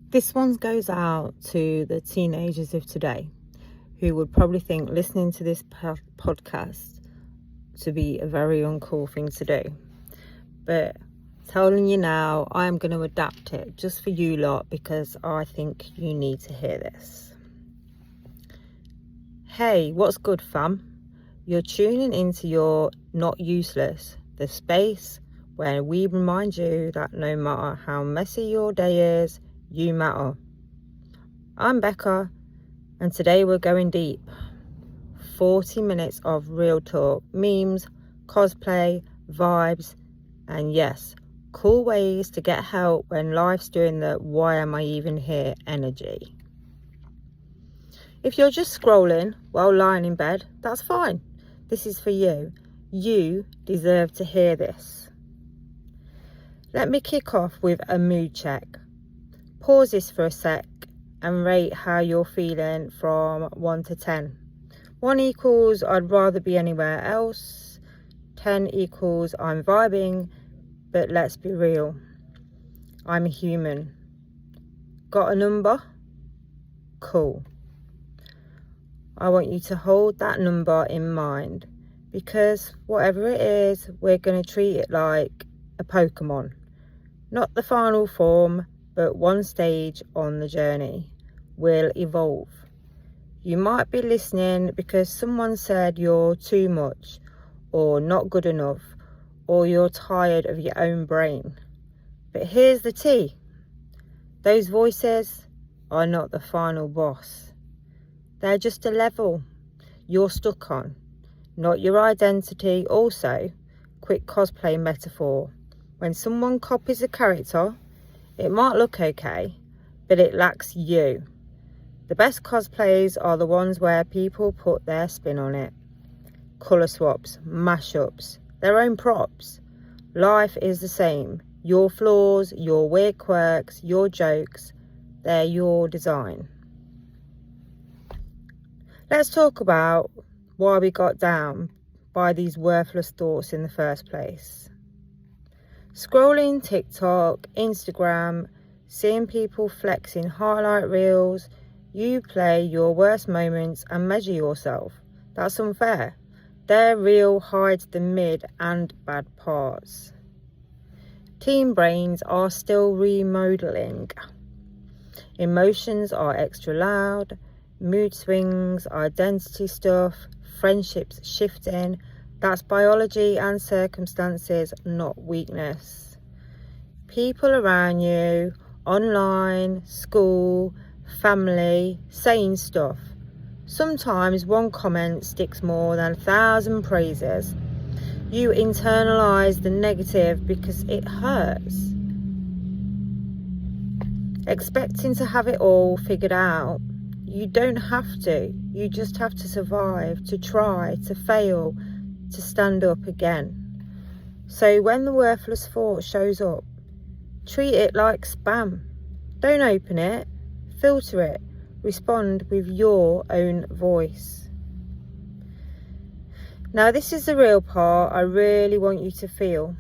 This one goes out to the teenagers of today who would probably think listening to this podcast to be a very uncool thing to do. But telling you now, I am going to adapt it just for you lot because I think you need to hear this. Hey, what's good, fam? You're tuning into your Not Useless, the space where we remind you that no matter how messy your day is, you matter. I'm Becca, and today we're going deep. 40 minutes of real talk, memes, cosplay, vibes, and yes, cool ways to get help when life's doing the why am I even here energy. If you're just scrolling while lying in bed, that's fine. This is for you. You deserve to hear this. Let me kick off with a mood check. Pause this for a sec and rate how you're feeling from 1 to 10. 1 equals I'd rather be anywhere else. 10 equals I'm vibing, but let's be real. I'm a human. Got a number? Cool. I want you to hold that number in mind because whatever it is, we're going to treat it like a Pokemon. Not the final form, but one stage on the journey. We'll evolve. You might be listening because someone said you're too much or not good enough or you're tired of your own brain. But here's the tea. Those voices are not the final boss. They're just a level you're stuck on, not your identity. Also, quick cosplay metaphor. When someone copies a character, it might look okay, but it lacks you. The best cosplays are the ones where people put their spin on it. Colour swaps, mashups, their own props. Life is the same. Your flaws, your weird quirks, your jokes, they're your design. Let's talk about why we got down by these worthless thoughts in the first place. Scrolling TikTok, Instagram, seeing people flexing highlight reels, you play your worst moments and measure yourself. That's unfair. Their reel hides the mid and bad parts. Teen brains are still remodeling. Emotions are extra loud. Mood swings, identity stuff, friendships shifting. That's biology and circumstances, not weakness. People around you, online, school, family, saying stuff. Sometimes one comment sticks more than 1,000 praises. You internalize the negative because it hurts. Expecting to have it all figured out. You don't have to. You just have to survive, to try, to fail, to stand up again. So when the worthless thought shows up, treat it like spam. Don't open it, filter it, respond with your own voice. Now this is the real part I really want you to feel.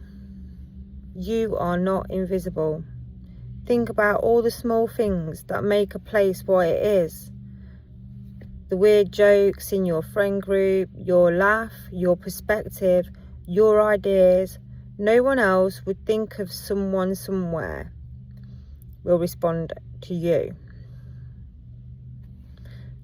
You are not invisible. Think about all the small things that make a place what it is. The weird jokes in your friend group, your laugh, your perspective, your ideas. No one else would think of someone somewhere will respond to you.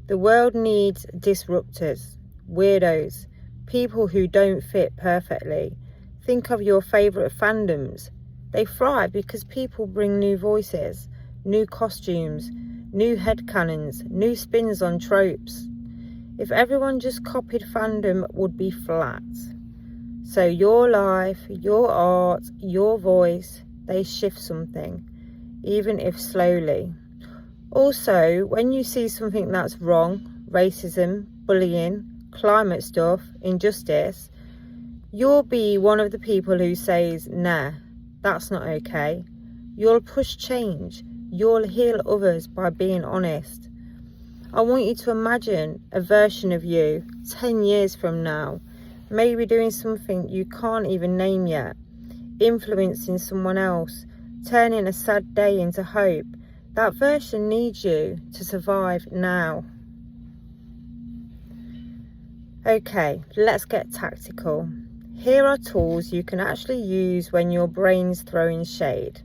The world needs disruptors, weirdos, people who don't fit perfectly. Think of your favourite fandoms. They thrive because people bring new voices, new costumes, new headcanons, new spins on tropes. If everyone just copied fandom, it would be flat. So your life, your art, your voice, they shift something, even if slowly. Also, when you see something that's wrong, racism, bullying, climate stuff, injustice, you'll be one of the people who says, nah, that's not okay. You'll push change. You'll heal others by being honest. I want you to imagine a version of you 10 years from now, maybe doing something you can't even name yet, influencing someone else, turning a sad day into hope, That version needs you to survive now. Okay, let's get tactical. Here are tools you can actually use when your brain's throwing shade.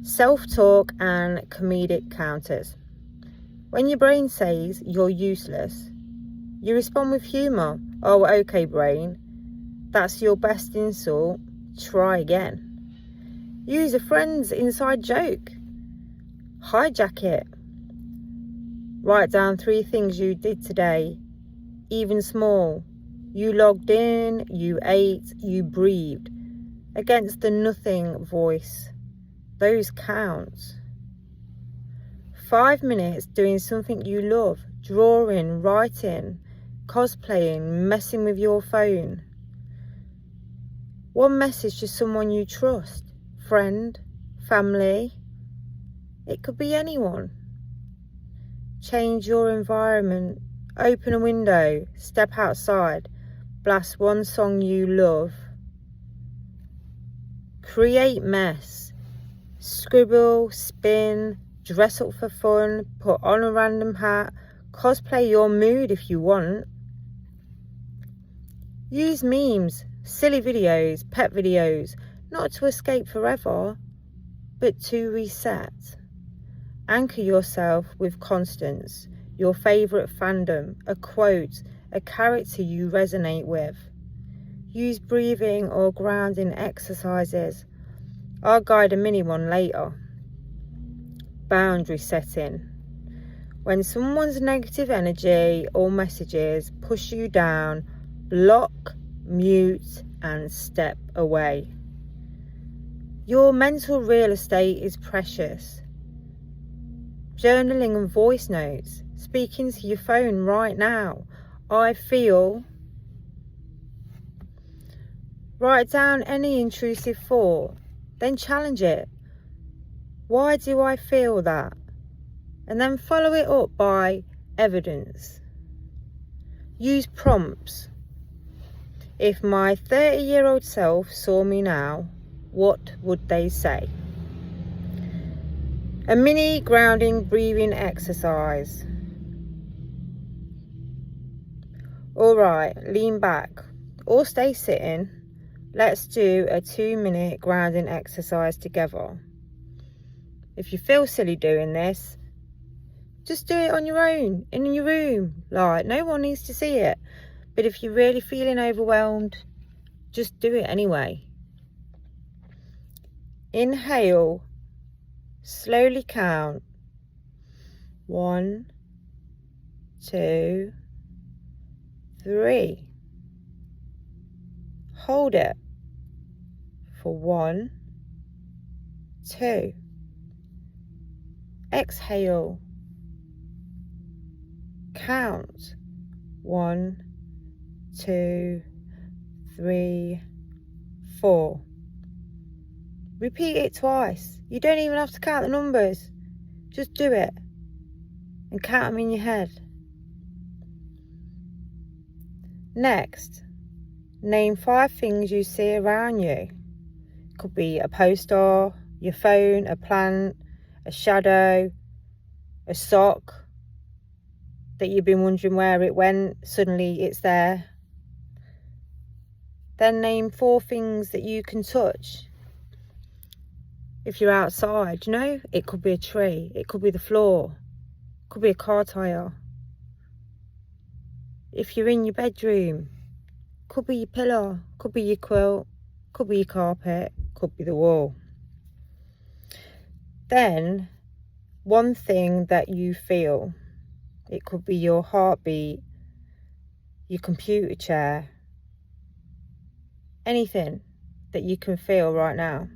Self-talk and comedic counters. When your brain says you're useless, you respond with humour. Oh, okay, brain. That's your best insult. Try again. Use a friend's inside joke. Hijack it. Write down 3 things you did today, even small. You logged in, you ate, you breathed. Against the nothing voice. Those count. 5 minutes doing something you love. Drawing, writing, cosplaying, messing with your phone. 1 message to someone you trust. Friend, family. It could be anyone. Change your environment. Open a window. Step outside. Blast 1 song you love. Create mess. Scribble, spin, dress up for fun, put on a random hat, cosplay your mood if you want. Use memes, silly videos, pet videos, not to escape forever, but to reset. Anchor yourself with constants, your favourite fandom, a quote, a character you resonate with. Use breathing or grounding exercises. I'll guide a mini one later. Boundary setting. When someone's negative energy or messages push you down, block, mute, and step away. Your mental real estate is precious. Journaling and voice notes. Speaking to your phone right now. I feel. Write down any intrusive thought. Then challenge it. Why do I feel that? And then follow it up by evidence. Use prompts. If my 30-year-old self saw me now, what would they say? A mini grounding breathing exercise. Alright, lean back or stay sitting. Let's do a 2-minute grounding exercise together. If you feel silly doing this, just do it on your own, in your room. Like, no one needs to see it. But if you're really feeling overwhelmed, just do it anyway. Inhale. Slowly count. 1, 2, 3. Hold it for 1, 2. Exhale. Count. 1, 2, 3, 4. Repeat it twice. You don't even have to count the numbers. Just do it and count them in your head. Next, name 5 things you see around you. Could be a poster, your phone, a plant, a shadow, a sock that you've been wondering where it went, suddenly it's there. Then name 4 things that you can touch. If you're outside, you know, it could be a tree, it could be the floor, it could be a car tyre. If you're in your bedroom, could be your pillow, could be your quilt, could be your carpet, could be the wall. Then, 1 thing that you feel. It could be your heartbeat, your computer chair, anything that you can feel right now.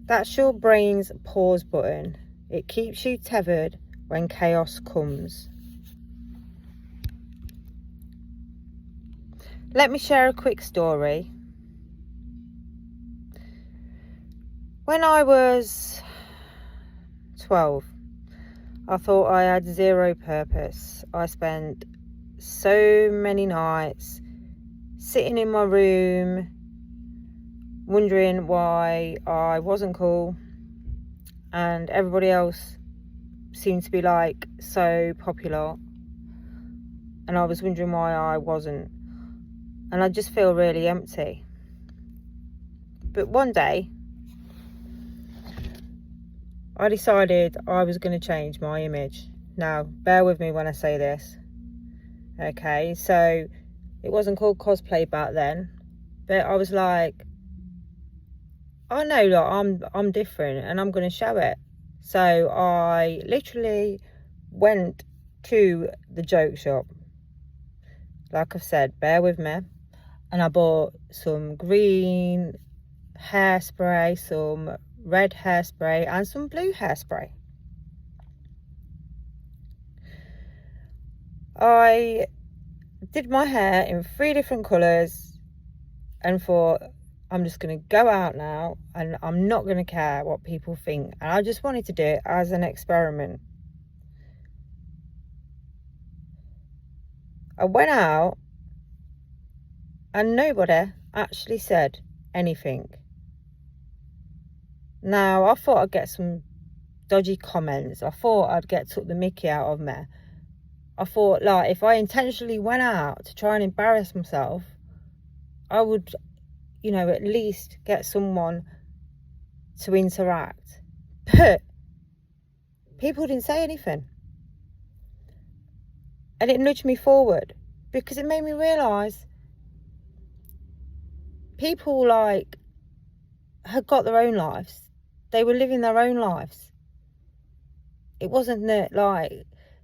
That's your brain's pause button. It keeps you tethered when chaos comes. Let me share a quick story. When I was 12, I thought I had 0 purpose. I spent so many nights sitting in my room, wondering why I wasn't cool and everybody else seemed to be like so popular, and I was wondering why I wasn't, and I just feel really empty. But one day I decided I was going to change my image. Now bear with me when I say this, okay? So it wasn't called cosplay back then, but I was like, I know that I'm different and I'm going to show it. So I literally went to the joke shop, like I've said, bear with me, and I bought some green hairspray, some red hairspray and some blue hairspray. I did my hair in 3 different colours and thought, I'm just going to go out now and I'm not going to care what people think. And I just wanted to do it as an experiment. I went out and nobody actually said anything. Now, I thought I'd get some dodgy comments. I thought I'd get took the mickey out of me. I thought, like, if I intentionally went out to try and embarrass myself, I would, you know, at least get someone to interact. But people didn't say anything. And it nudged me forward because it made me realise people, like, had got their own lives. They were living their own lives. It wasn't that, like,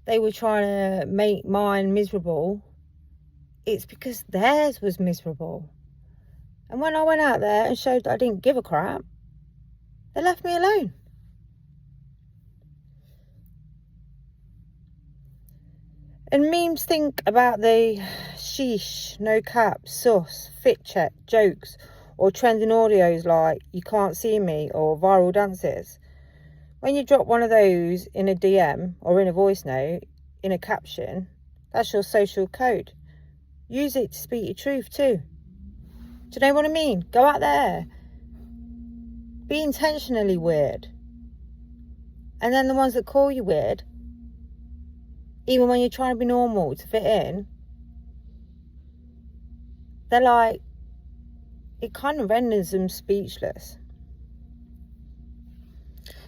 they were trying to make mine miserable. It's because theirs was miserable. And when I went out there and showed that I didn't give a crap, they left me alone. And memes think about the sheesh, no cap, sus, fit check, jokes, or trending audios like you can't see me or viral dances. When you drop one of those in a DM or in a voice note, in a caption, that's your social code. Use it to speak your truth too. Do you know what I mean? Go out there. Be intentionally weird. And then the ones that call you weird, even when you're trying to be normal to fit in, they're like, it kind of renders them speechless.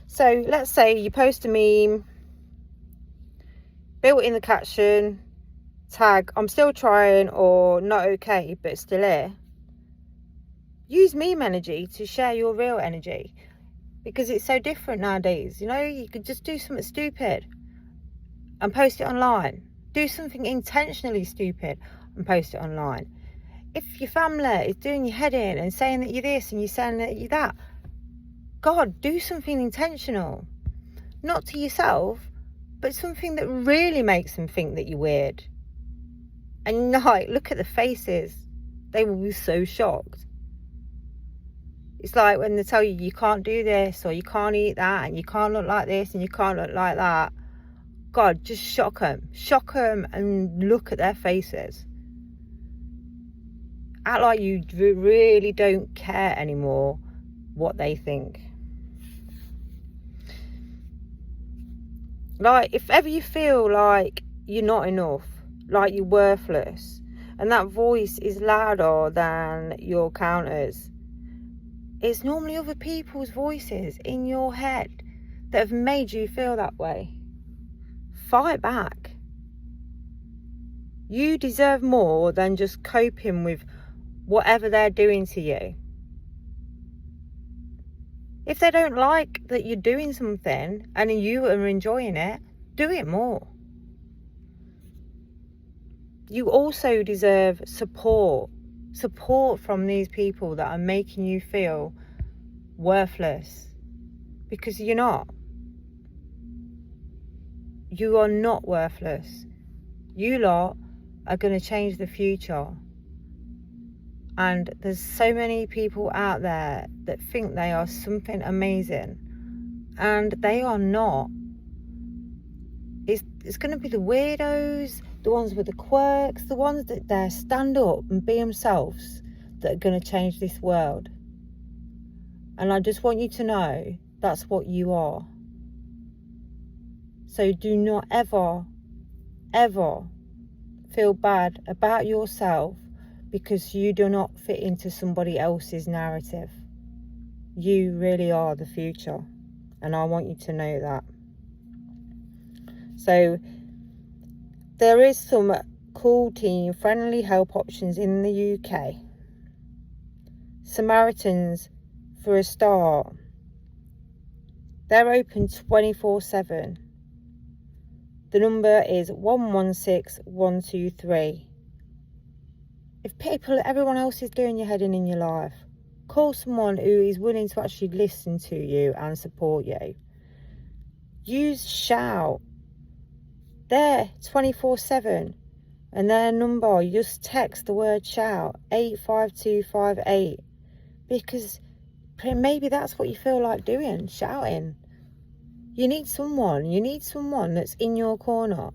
So let's say you post a meme, built in the caption, tag, I'm still trying, or not okay, but still here. Use meme energy to share your real energy, because it's so different nowadays. You know, you could just do something stupid and post it online. Do something intentionally stupid and post it online. If your family is doing your head in and saying that you're this and you're saying that you're that, God, do something intentional. Not to yourself, but something that really makes them think that you're weird. And like, look at the faces. They will be so shocked. It's like when they tell you you can't do this or you can't eat that and you can't look like this and you can't look like that. God, just shock them. Shock them and look at their faces. Act like you really don't care anymore what they think. Like, if ever you feel like you're not enough, like you're worthless, and that voice is louder than your counters, it's normally other people's voices in your head that have made you feel that way. Fight back. You deserve more than just coping with whatever they're doing to you. If they don't like that you're doing something and you are enjoying it, do it more. You also deserve support from these people that are making you feel worthless, because you're not. You are not worthless. You lot are going to change the future. And there's so many people out there that think they are something amazing, and they are not. It's going to be the weirdos, the ones with the quirks, the ones that dare stand up and be themselves, that are going to change this world. And I just want you to know that's what you are. So do not ever, ever feel bad about yourself because you do not fit into somebody else's narrative. You really are the future, and I want you to know that. So there is some cool teen friendly help options in the UK. Samaritans, for a start, they're open 24/7. The number is 116123. If everyone else is doing your head in your life, call someone who is willing to actually listen to you and support you. Use Shout. They're 24/7, and their number, you just text the word Shout 85258, because maybe that's what you feel like doing, shouting. You need someone that's in your corner.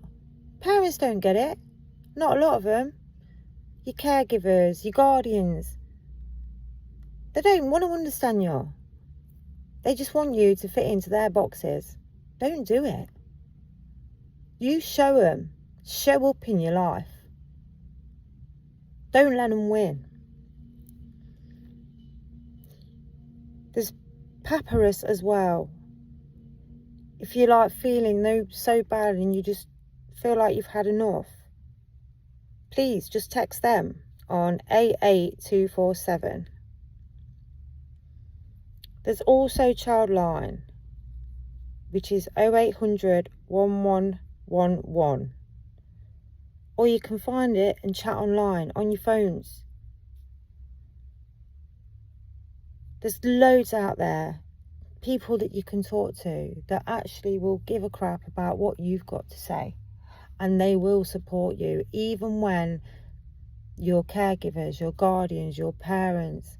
Parents don't get it, not a lot of them. Your caregivers, your guardians, they don't want to understand you. They just want you to fit into their boxes. Don't do it. You show them. Show up in your life. Don't let them win. There's Papyrus as well. If you're like feeling so bad and you just feel like you've had enough, please just text them on 88247. There's also Childline, which is 0800 1111. Or you can find it and chat online on your phones. There's loads out there, people that you can talk to that actually will give a crap about what you've got to say, and they will support you even when your caregivers, your guardians, your parents,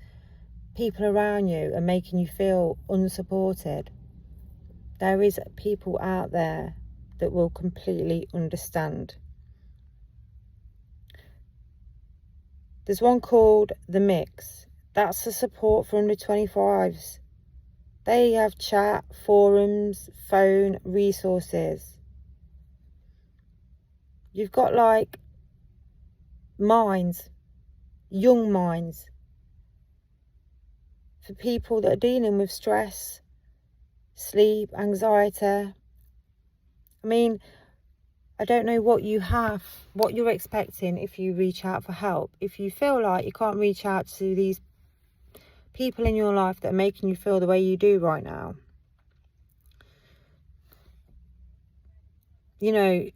people around you are making you feel unsupported. There is people out there that will completely understand. There's one called The Mix. That's the support for under 25s. They have chat, forums, phone, resources. You've got like minds, young minds, for people that are dealing with stress, sleep, anxiety. I mean, I don't know what you're expecting if you reach out for help. If you feel like you can't reach out to these people in your life that are making you feel the way you do right now, you know,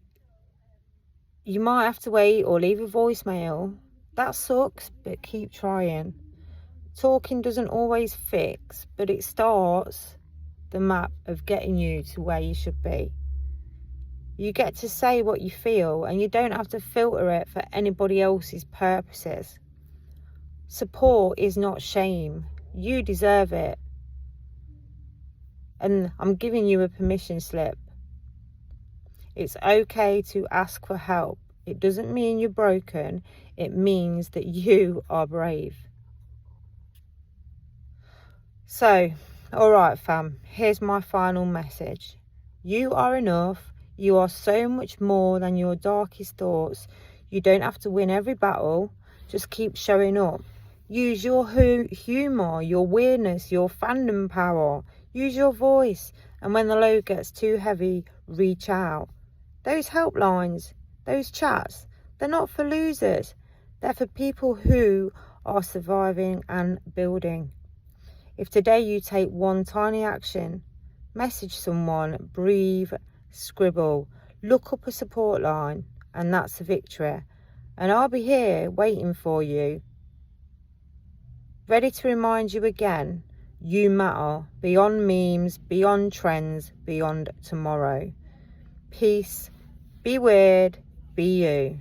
you might have to wait or leave a voicemail. That sucks, but keep trying. Talking doesn't always fix, but it starts the map of getting you to where you should be. You get to say what you feel, and you don't have to filter it for anybody else's purposes. Support is not shame. You deserve it. And I'm giving you a permission slip. It's okay to ask for help. It doesn't mean you're broken. It means that you are brave. So, alright fam, here's my final message. You are enough. You are so much more than your darkest thoughts. You don't have to win every battle. Just keep showing up. Use your humour, your weirdness, your fandom power. Use your voice. And when the load gets too heavy, reach out. Those helplines, those chats, they're not for losers. They're for people who are surviving and building. If today you take one tiny action, message someone, breathe, scribble, look up a support line, and that's a victory. And I'll be here waiting for you, ready to remind you again, you matter, beyond memes, beyond trends, beyond tomorrow. Peace, be weird, be you.